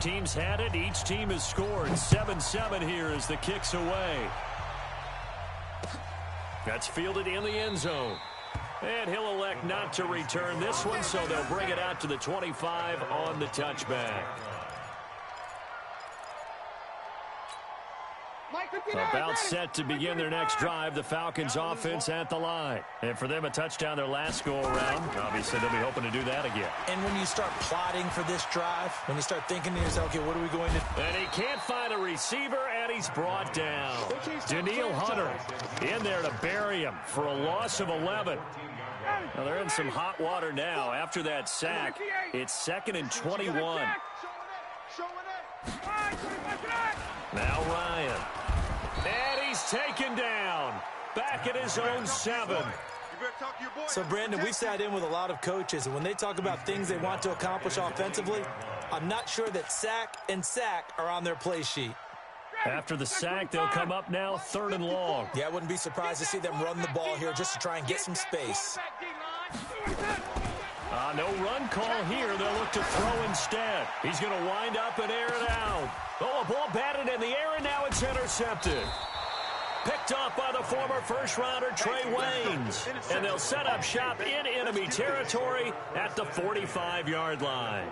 Teams had it. Each team has scored. 7-7 here as the kick's away. That's fielded in the end zone. And he'll elect not to return this one, so they'll bring it out to the 25 on the touchback. About set to begin their next drive, the Falcons offense at the line. And for them, a touchdown their last go-around. Obviously, they'll be hoping to do that again. And when you start plotting for this drive, when you start thinking to yourself, okay, what are we going to... And he can't find a receiver, and he's brought down. Daniil Hunter in there to bury him for a loss of 11. Now, they're in some hot water now. After that sack, it's 2nd and 21. Now Ryan. And he's taken down. Back at his own 7. So, Brandon, we've sat in with a lot of coaches, and when they talk about things they want to accomplish offensively, I'm not sure that sack and sack are on their play sheet. After the sack, they'll come up now 3rd and long. Yeah, I wouldn't be surprised to see them run the ball here just to try and get some space. No run call here. They'll look to throw instead. He's going to wind up and air it out. Oh, a ball batted in the air, and now it's intercepted. Picked off by the former first-rounder Trey Waynes. And they'll set up shop in enemy territory at the 45-yard line.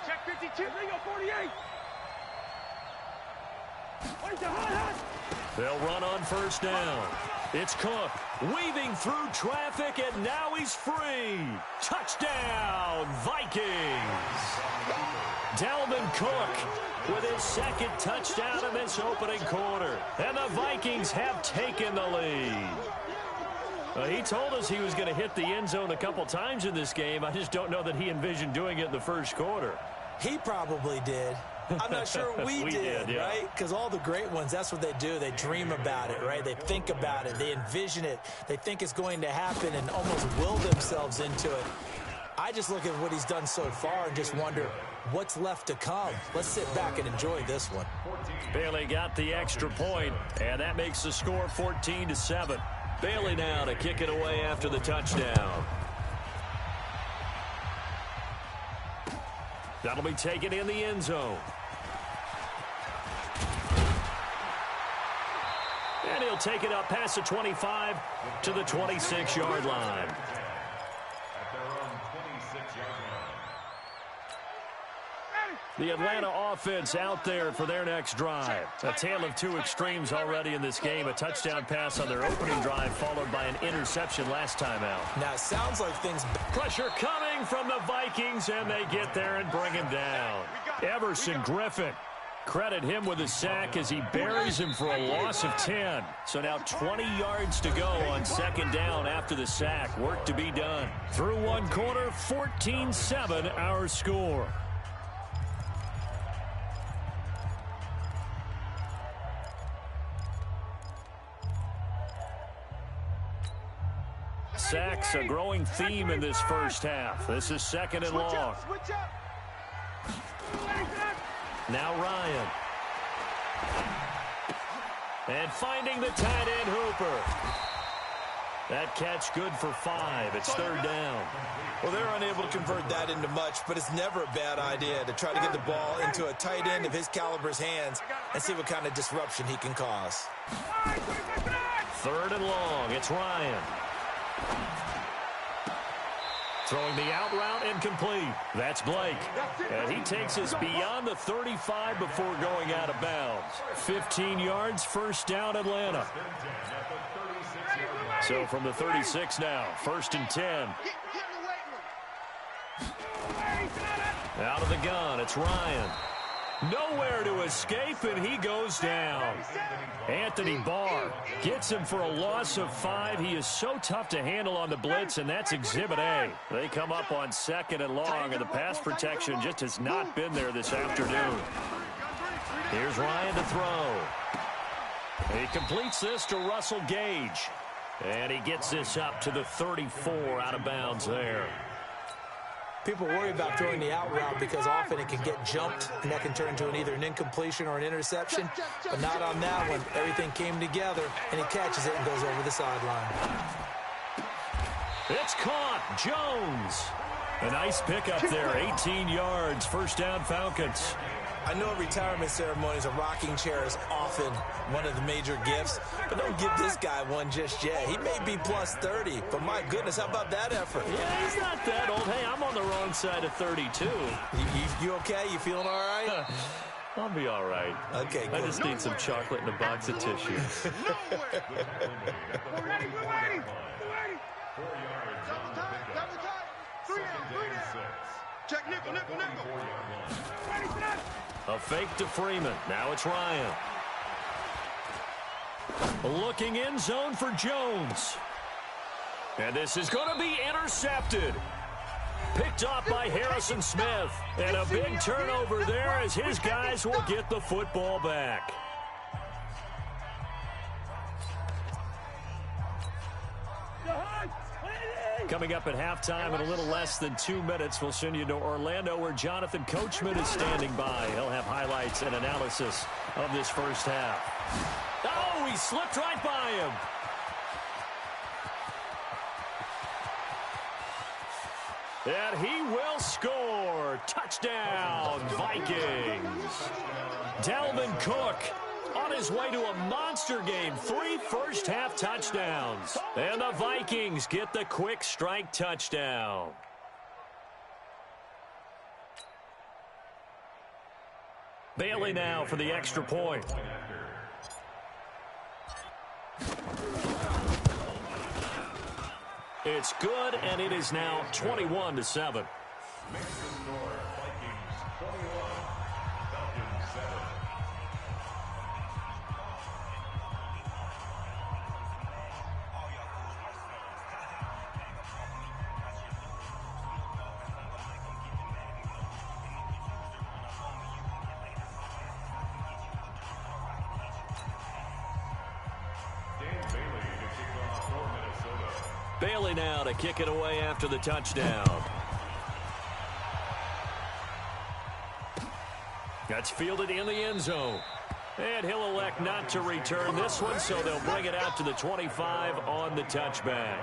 Check 52, they go 48. They'll run on first down. It's Cook weaving through traffic, and now he's free. Touchdown, Vikings. Dalvin Cook with his 2nd touchdown in this opening quarter. And the Vikings have taken the lead. He told us he was going to hit the end zone a couple times in this game. I just don't know that he envisioned doing it in the first quarter. He probably did. I'm not sure we did, yeah. Right? Because all the great ones, that's what they do. They dream about it, right? They think about it. They envision it. They think it's going to happen and almost will themselves into it. I just look at what he's done so far and just wonder what's left to come. Let's sit back and enjoy this one. Bailey got the extra point, and that makes the score 14-7. Bailey now to kick it away after the touchdown. That'll be taken in the end zone. And he'll take it up past the 25 to the 26-yard line. The Atlanta offense out there for their next drive. A tale of two extremes already in this game. A touchdown pass on their opening drive followed by an interception last time out. Now, it sounds like things... Pressure coming from the Vikings, and they get there and bring him down. Everson Griffin. Credit him with a sack as he buries him for a loss of 10. So now 20 yards to go on 2nd down after the sack. Work to be done. Through one quarter, 14-7 our score. Sacks, a growing theme in this first half. This is 2nd and long. Now Ryan. And finding the tight end Hooper. That catch good for 5. It's 3rd down. Well, they're unable to convert that into much, but it's never a bad idea to try to get the ball into a tight end of his caliber's hands and see what kind of disruption he can cause. 3rd and long. It's Ryan. Throwing the out route incomplete. That's Blake. And he takes us beyond the 35 before going out of bounds. 15 yards, 1st down Atlanta. So from the 36 now, 1st and 10. Out of the gun, it's Ryan. Nowhere to escape, and he goes down. Anthony Barr gets him for a loss of 5. He is so tough to handle on the blitz, and that's Exhibit A. They come up on 2nd and long, and the pass protection just has not been there this afternoon. Here's Ryan to throw. He completes this to Russell Gage. And he gets this up to the 34 out of bounds there. People worry about throwing the out route because often it can get jumped, and that can turn into either an incompletion or an interception. But not on that one. Everything came together, and he catches it and goes over the sideline. It's caught. Jones. A nice pickup there. 18 yards. First down, Falcons. I know at retirement ceremonies, a rocking chair is often one of the major gifts, but don't give this guy one just yet. He may be plus 30, but my goodness, how about that effort? Yeah, he's not that old. Hey, I'm on the wrong side of 32. You okay? You feeling all right? I'll be all right. Okay, good. I just need some chocolate and a box of tissue. Check nickel. A fake to Freeman. Now it's Ryan. Looking in zone for Jones. And this is going to be intercepted. Picked off by Harrison Smith. And a big turnover there as his guys will get the football back. Coming up at halftime in a little less than 2 minutes, we'll send you to Orlando where Jonathan Coachman is standing by. He'll have highlights and analysis of this first half. Oh, he slipped right by him. And he will score. Touchdown, Vikings. Dalvin Cook on his way to a monster game. 3 first-half touchdowns. And the Vikings get the quick strike touchdown. Bailey now for the extra point. It's good, and it is now 21-7. Bailey now to kick it away after the touchdown. That's fielded in the end zone. And he'll elect not to return this one, so they'll bring it out to the 25 on the touchback.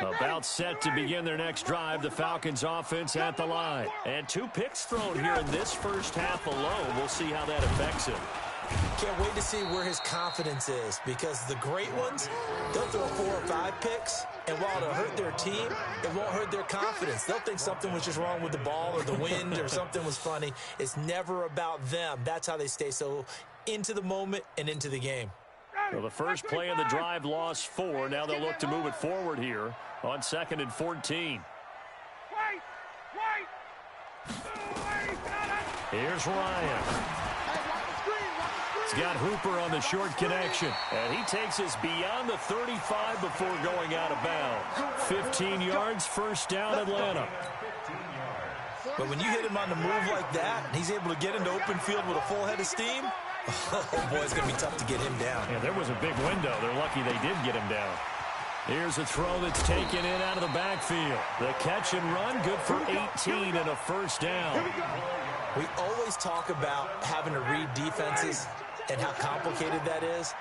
About set to begin their next drive, the Falcons offense at the line. And 2 picks thrown here in this first half alone. We'll see how that affects him. Can't wait to see where his confidence is, because the great ones, they'll throw 4 or 5 picks, and while it'll hurt their team, it won't hurt their confidence. They'll think something was just wrong with the ball or the wind or something was funny. It's never about them. That's how they stay so into the moment and into the game. So the first play of the drive lost 4. Now they'll look to move it forward here on 2nd and 14. Here's Ryan. He's got Hooper on the short connection. And he takes us beyond the 35 before going out of bounds. 15 yards, first down, Atlanta. But when you hit him on the move like that, and he's able to get into open field with a full head of steam, oh, boy, it's going to be tough to get him down. Yeah, there was a big window. They're lucky they did get him down. Here's a throw that's taken in out of the backfield. The catch and run, good for 18 and a first down. We always talk about having to read defenses and how complicated that is.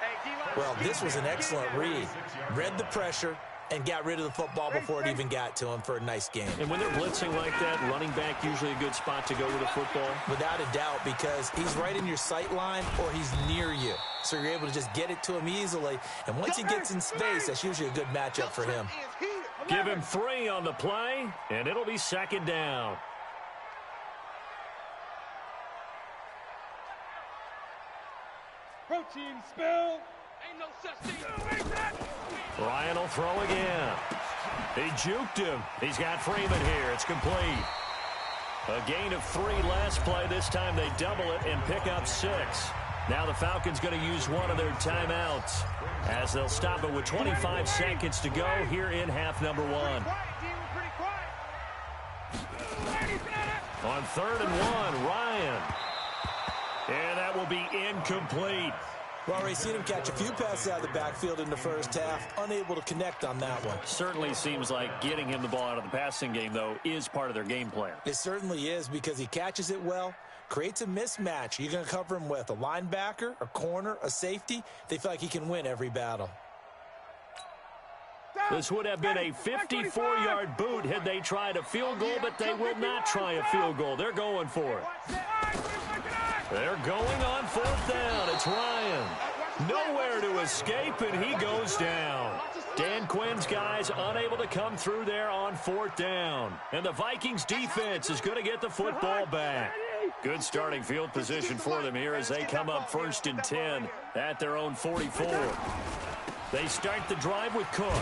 Well, this was an excellent read. Read the pressure and got rid of the football before it even got to him for a nice game. And when they're blitzing like that, running back usually a good spot to go with the football? Without a doubt, because he's right in your sight line or he's near you. So you're able to just get it to him easily. And once he gets in space, that's usually a good matchup for him. Give him 3 on the play, and it'll be second down. Protein spill. Ain't no such thing. Ryan will throw again. He juked him. He's got Freeman here. It's complete. A gain of 3 last play. This time they double it and pick up 6. Now the Falcons going to use one of their timeouts as they'll stop it with 25 seconds to go here in half number 1. On 3rd and 1, Ryan. And that will be incomplete. Well, we've seen him catch a few passes out of the backfield in the first half, unable to connect on that one. Certainly seems like getting him the ball out of the passing game, though, is part of their game plan. It certainly is, because he catches it well, creates a mismatch. You're going to cover him with a linebacker, a corner, a safety. They feel like he can win every battle. This would have been a 54-yard boot had they tried a field goal, but they will not try a field goal. They're going for it. They're going on fourth down. It's Ryan. Nowhere to escape, and he goes down. Dan Quinn's guys unable to come through there on fourth down. And the Vikings defense is going to get the football back. Good starting field position for them here as they come up 1st and 10 at their own 44. They start the drive with Cook.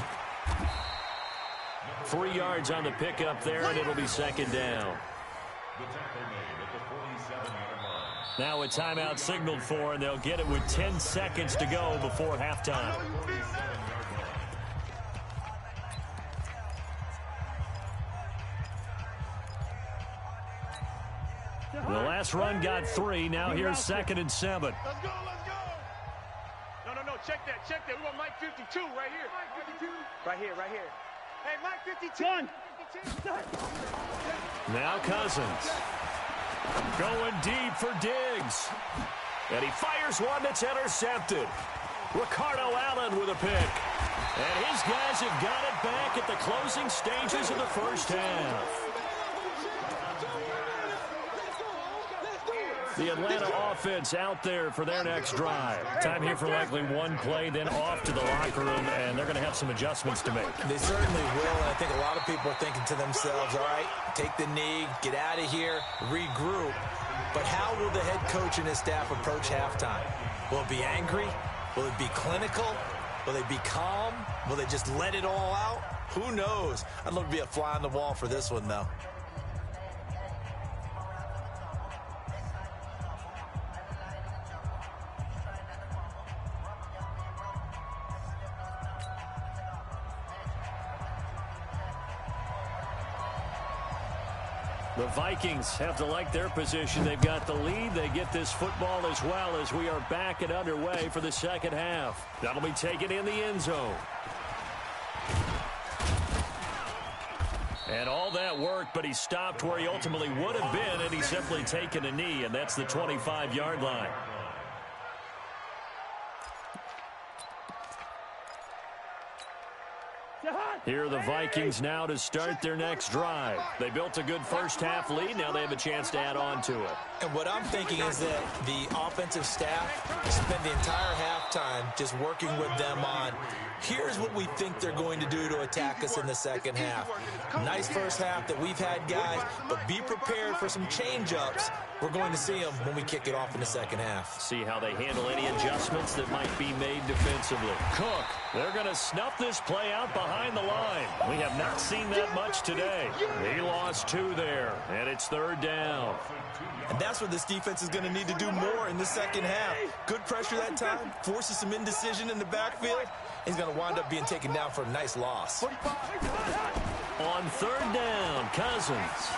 3 yards on the pickup there, and it'll be 2nd down. Now a timeout signaled for, and they'll get it with 10 seconds to go before halftime. The last run got 3. Now here's 2nd and 7. Let's go, let's go. No, check that. We want Mike 52 right here. Mike 52. Right here. Hey, Mike 52. Done. Now Cousins. Going deep for Diggs. And he fires one that's intercepted. Ricardo Allen with a pick. And his guys have got it back at the closing stages of the first half. The Atlanta offense out there for their next drive. Time here for likely one play, then off to the locker room, and they're going to have some adjustments to make. They certainly will, and I think a lot of people are thinking to themselves, all right, take the knee, get out of here, regroup. But how will the head coach and his staff approach halftime? Will it be angry? Will it be clinical? Will they be calm? Will they just let it all out? Who knows? I'd love to be a fly on the wall for this one, though. The Vikings have to like their position. They've got the lead. They get this football as well as we are back and underway for the second half. That'll be taken in the end zone. And all that worked, but he stopped where he ultimately would have been, and he's simply taken a knee, and that's the 25-yard line. Here are the Vikings now to start their next drive. They built a good first half lead. Now they have a chance to add on to it. And what I'm thinking is that the offensive staff spent the entire halftime just working with them on, here's what we think they're going to do to attack us in the second half. Nice first half that we've had, guys, but be prepared for some change-ups. We're going to see them when we kick it off in the second half. See how they handle any adjustments that might be made defensively. Cook, they're going to snuff this play out behind the line. We have not seen that much today. He lost 2 there, and it's 3rd down. And that's what this defense is going to need to do more in the second half. Good pressure that time, forces some indecision in the backfield. He's going to wind up being taken down for a nice loss. On 3rd down, Cousins.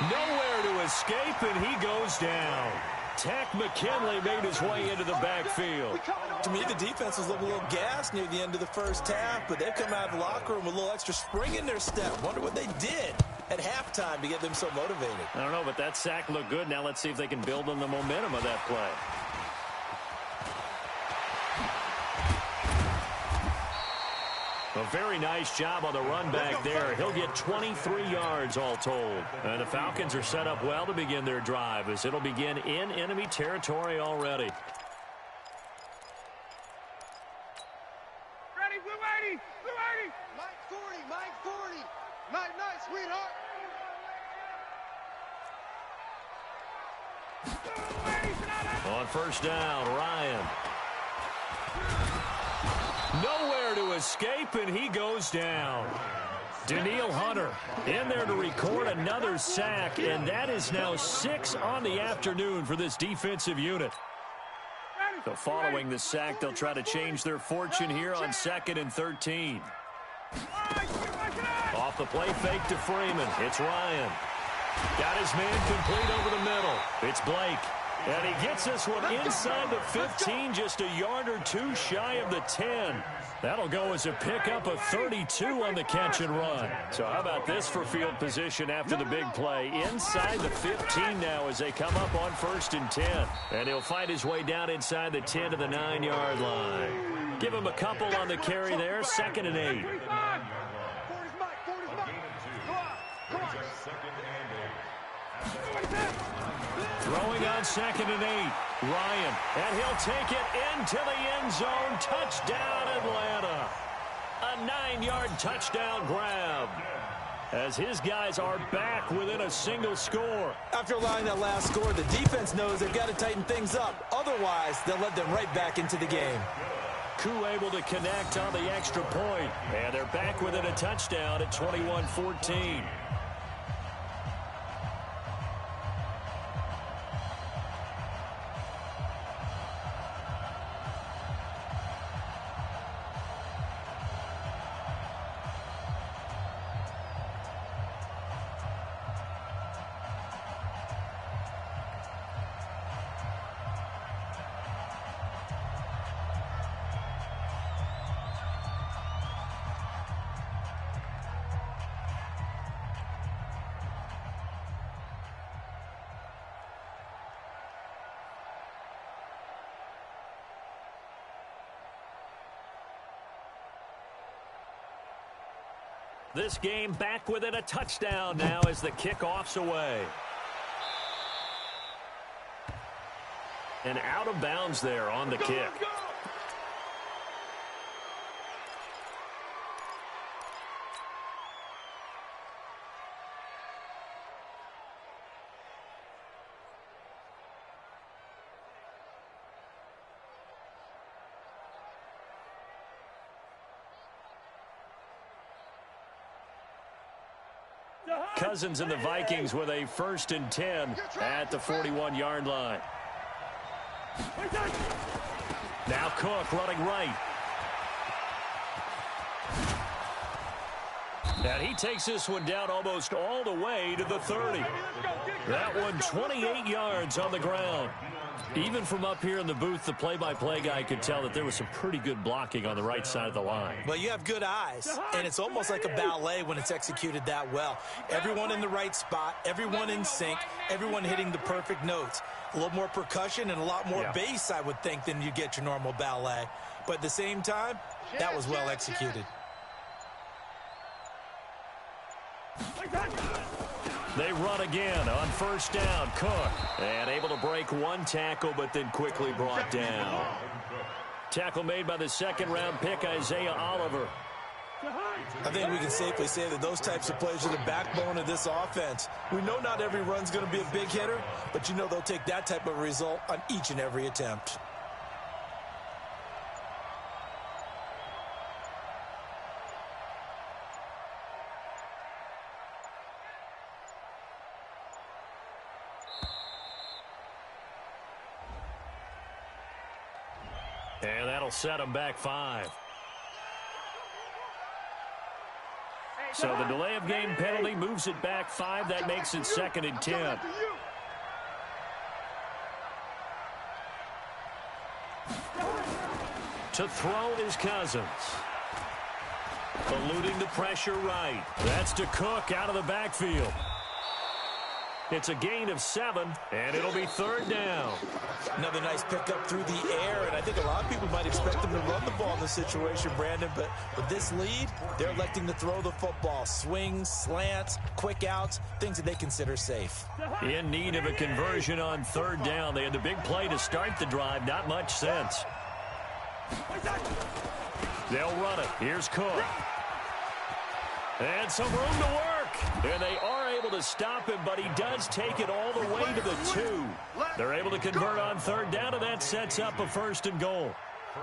Nowhere to escape, and he goes down. Tech McKinley made his way into the backfield. To me, the defense was looking a little gassed near the end of the first half, but they've come out of the locker room with a little extra spring in their step. Wonder what they did at halftime to get them so motivated. I don't know, but that sack looked good. Now let's see if they can build on the momentum of that play. A very nice job on the run back there. He'll get 23 yards all told. And the Falcons are set up well to begin their drive as it'll begin in enemy territory already. Ready, Blue 80, Blue 80. Mike 40. Night, sweetheart. On 1st down, Ryan. Nowhere to escape, and he goes down. Danielle Hunter in there to record another sack, and that is now 6 on the afternoon for this defensive unit. So following the sack, they'll try to change their fortune here on 2nd and 13. Off the play fake to Freeman. It's Ryan. Got his man complete over the middle. It's Blake. And he gets this one inside the 15, just a yard or two shy of the 10. That'll go as a pickup of 32 on the catch and run. So how about this for field position after the big play? Inside the 15 now as they come up on 1st and 10. And he'll fight his way down inside the 10 to the 9-yard line. Give him a couple on the carry there, 2nd and 8. Throwing on 2nd and 8. Ryan, and he'll take it into the end zone. Touchdown, Atlanta. A 9-yard touchdown grab, as his guys are back within a single score. After allowing that last score, the defense knows they've got to tighten things up. Otherwise, they'll let them right back into the game. Koo able to connect on the extra point, and they're back within a touchdown at 21-14. This game back within a touchdown now as the kickoff's away. And out of bounds there on the kick. Cousins and the Vikings with a 1st and 10 at the 41-yard line. Now Cook running right. And he takes this one down almost all the way to the 30. That one 28 yards on the ground. Even from up here in the booth, the play-by-play guy could tell that there was some pretty good blocking on the right side of the line. Well, you have good eyes, and it's almost like a ballet when it's executed that well. Everyone in the right spot, everyone in sync, everyone hitting the perfect notes. A little more percussion and a lot more bass, I would think, than you get your normal ballet. But at the same time, that was well executed. They run again on 1st down. Cook, and able to break one tackle, but then quickly brought down. Tackle made by the 2nd-round pick, Isaiah Oliver. I think we can safely say that those types of plays are the backbone of this offense. We know not every run's going to be a big hitter, but you know they'll take that type of result on each and every attempt. And that'll set him back 5. So the delay of game penalty moves it back 5. That makes it 2nd and 10. To throw is Cousins. Eluding the pressure right. That's to Cook out of the backfield. It's a gain of 7, and it'll be 3rd down. Another nice pickup through the air, and I think a lot of people might expect them to run the ball in this situation, Brandon, but with this lead, they're electing to throw the football. Swings, slants, quick outs, things that they consider safe. In need of a conversion on 3rd down. They had the big play to start the drive. Not much sense. They'll run it. Here's Cook. And some room to work. And they are able to stop him, but he does take it all the way to the 2. They're able to convert on 3rd down, and that sets up a 1st and goal.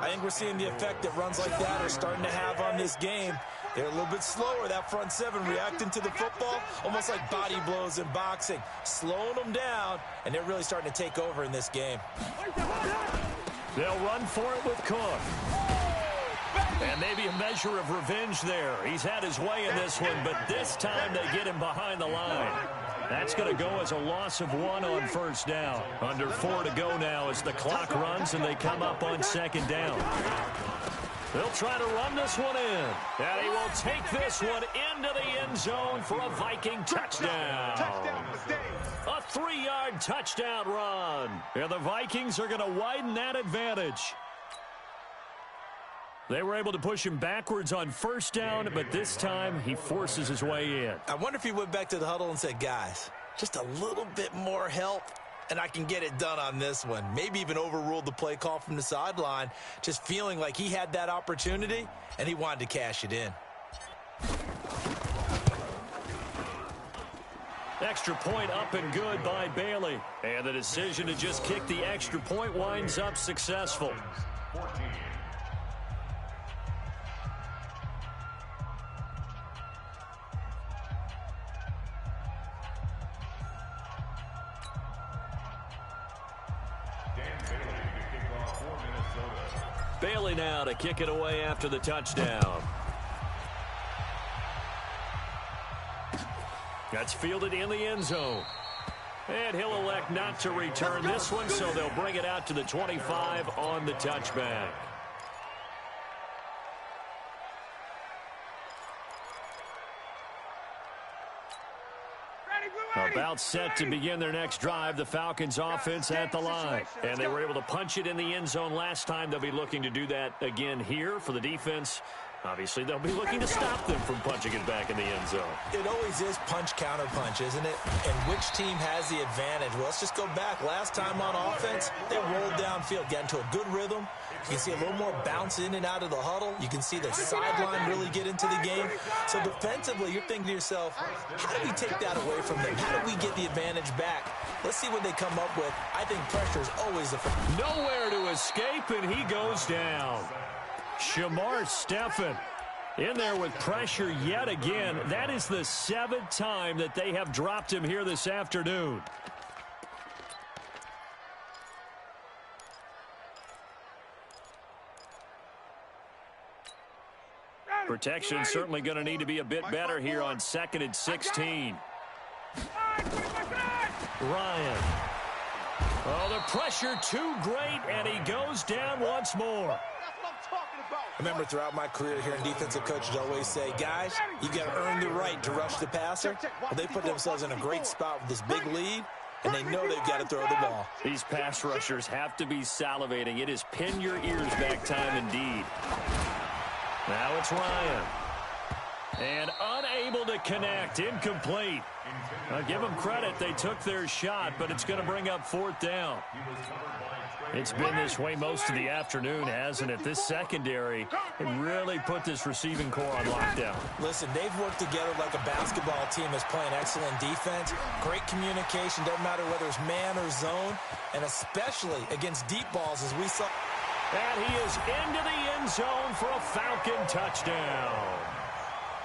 I think we're seeing the effect that runs like that are starting to have on this game. They're a little bit slower, that front 7, reacting to the football, almost like body blows in boxing, slowing them down, and they're really starting to take over in this game. They'll run for it with Cook. And maybe a measure of revenge there. He's had his way in this one, but this time they get him behind the line. That's going to go as a loss of 1 on first down. Under 4 to go now as the clock runs and they come up on second down. They'll try to run this one in. And he will take this one into the end zone for a Viking touchdown. A 3-yard touchdown run. And the Vikings are going to widen that advantage. They were able to push him backwards on first down, but this time he forces his way in. I wonder if he went back to the huddle and said, guys, just a little bit more help, and I can get it done on this one. Maybe even overruled the play call from the sideline, just feeling like he had that opportunity, and he wanted to cash it in. Extra point up and good by Bailey. And the decision to just kick the extra point winds up successful. Bailey now to kick it away after the touchdown. That's fielded in the end zone. And he'll elect not to return this one, so they'll bring it out to the 25 on the touchback. About set to begin their next drive, the Falcons offense at the line. And they were able to punch it in the end zone last time. They'll be looking to do that again here for the defense. Obviously, they'll be looking to stop them from punching it back in the end zone. It always is punch, counter punch, isn't it? And which team has the advantage? Well, let's just go back. Last time on offense, they rolled downfield, got into a good rhythm. You can see a little more bounce in and out of the huddle. You can see the sideline really get into the game. So defensively, you're thinking to yourself, how do we take that away from them? How do we get the advantage back? Let's see what they come up with. I think pressure is always the first. Nowhere to escape, and he goes down. Shamar Stephen in there with pressure yet again. That is the 7th time that they have dropped him here this afternoon. Protection certainly going to need to be a bit better here on 2nd and 16. Ryan. Oh, the pressure too great, and he goes down once more. I remember throughout my career here in defensive coaches always say, guys, you got to earn the right to rush the passer. Well, they put themselves in a great spot with this big lead, and they know they've got to throw the ball. These pass rushers have to be salivating. It is pin your ears back time indeed. Now it's Ryan. And unable to connect, incomplete. I'll give them credit. They took their shot, but it's going to bring up 4th down. It's been this way most of the afternoon, hasn't it? This secondary really put this receiving core on lockdown. Listen, they've worked together like a basketball team that's playing excellent defense. Great communication, doesn't matter whether it's man or zone, and especially against deep balls as we saw. And he is into the end zone for a Falcon touchdown.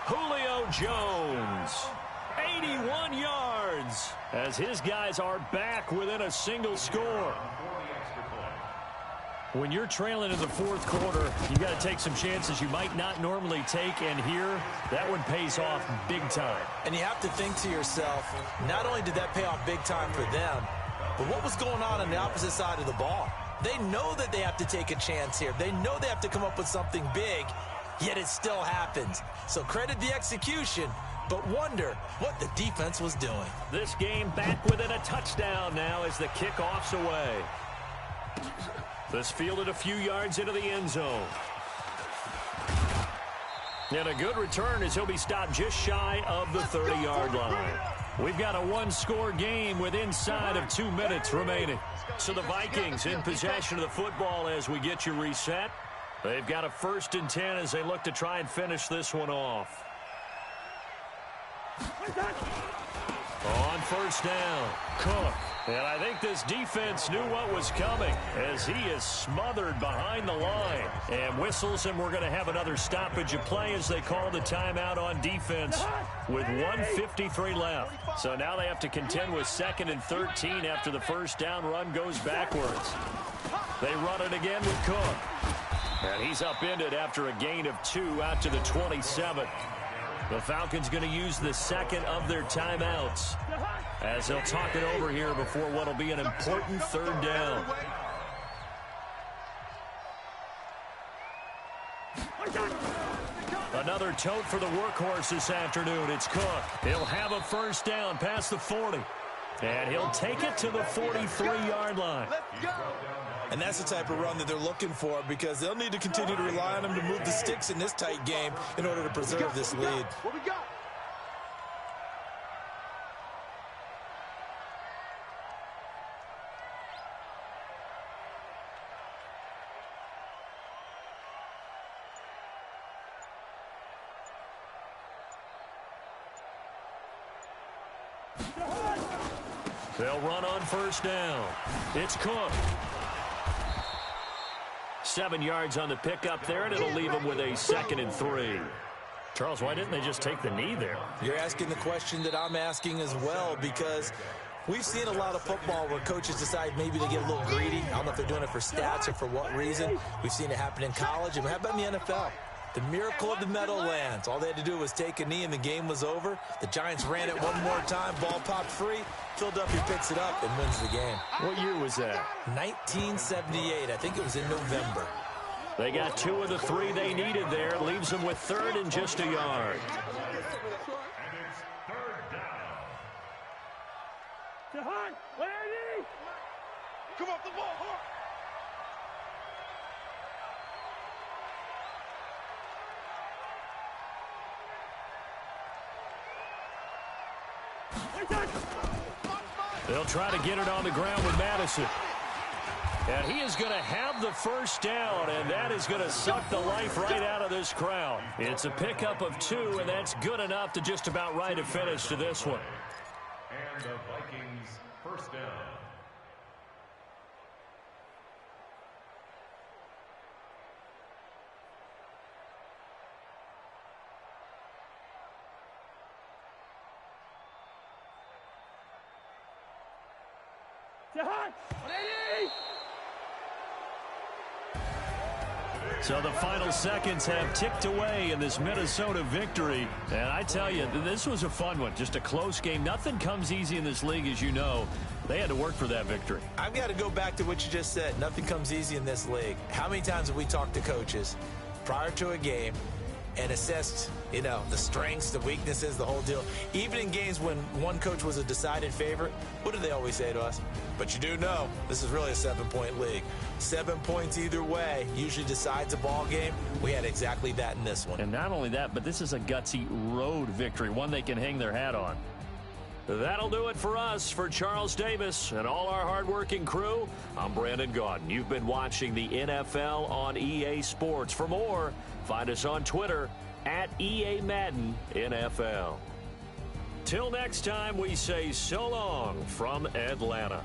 Julio Jones, 81 yards, as his guys are back within a single score. When you're trailing in the 4th quarter, you got to take some chances you might not normally take, and here, that one pays off big time. And you have to think to yourself, not only did that pay off big time for them, but what was going on the opposite side of the ball? They know that they have to take a chance here. They know they have to come up with something big, yet it still happens. So credit the execution, but wonder what the defense was doing. This game back within a touchdown now as the kickoff's away. This fielded a few yards into the end zone. And a good return as he'll be stopped just shy of the 30-yard line. We've got a one-score game with inside of 2 minutes remaining. So the Vikings in possession of the football as we get you reset. They've got a 1st and 10 as they look to try and finish this one off. On first down, Cook. And I think this defense knew what was coming as he is smothered behind the line. And whistles, and we're going to have another stoppage of play as they call the timeout on defense with 1:53 left. So now they have to contend with 2nd and 13 after the first down run goes backwards. They run it again with Cook. And he's upended after a gain of 2 out to the 27. The Falcons going to use the 2nd of their timeouts. as they'll talk it over here before what will be an important third down. Another tote for the workhorse this afternoon. It's Cook. He'll have a first down past the 40. And he'll take it to the 43-yard line. And that's the type of run that they're looking for, because they'll need to continue to rely on him to move the sticks in this tight game in order to preserve this lead. What we got? They'll run on first down. It's Cook. 7 yards on the pickup there, and it'll leave him with a 2nd and 3. Charles, why didn't they just take the knee there? You're asking the question that I'm asking as well, because we've seen a lot of football where coaches decide maybe to get a little greedy. I don't know if they're doing it for stats or for what reason. We've seen it happen in college, and how about in the NFL? The miracle of the Meadowlands. All they had to do was take a knee and the game was over. The Giants ran it one more time. Ball popped free. Philadelphia picks it up and wins the game. What year was that? 1978. I think it was in November. They got 2 of the 3 they needed there. Leaves them with 3rd and just a yard. Come off the ball. They'll try to get it on the ground with Madison. And he is going to have the first down, and that is going to suck the life right out of this crowd. It's a pickup of 2, and that's good enough to just about write a finish to this one. And the Vikings first down. So the final seconds have ticked away in this Minnesota victory. And I tell you, this was a fun one. Just a close game. Nothing comes easy in this league, as you know. They had to work for that victory. I've got to go back to what you just said. Nothing comes easy in this league. How many times have we talked to coaches prior to a game and assessed, you know, the strengths, the weaknesses, the whole deal? Even in games when one coach was a decided favorite, what do they always say to us? But you do know this is really a 7-point league. 7 points either way usually decides a ball game. We had exactly that in this one. And not only that, but this is a gutsy road victory, one they can hang their hat on. That'll do it for us. For Charles Davis and all our hardworking crew, I'm Brandon Gaudin. You've been watching the NFL on EA Sports. For more, find us on Twitter at EA Madden NFL. Till next time, we say so long from Atlanta.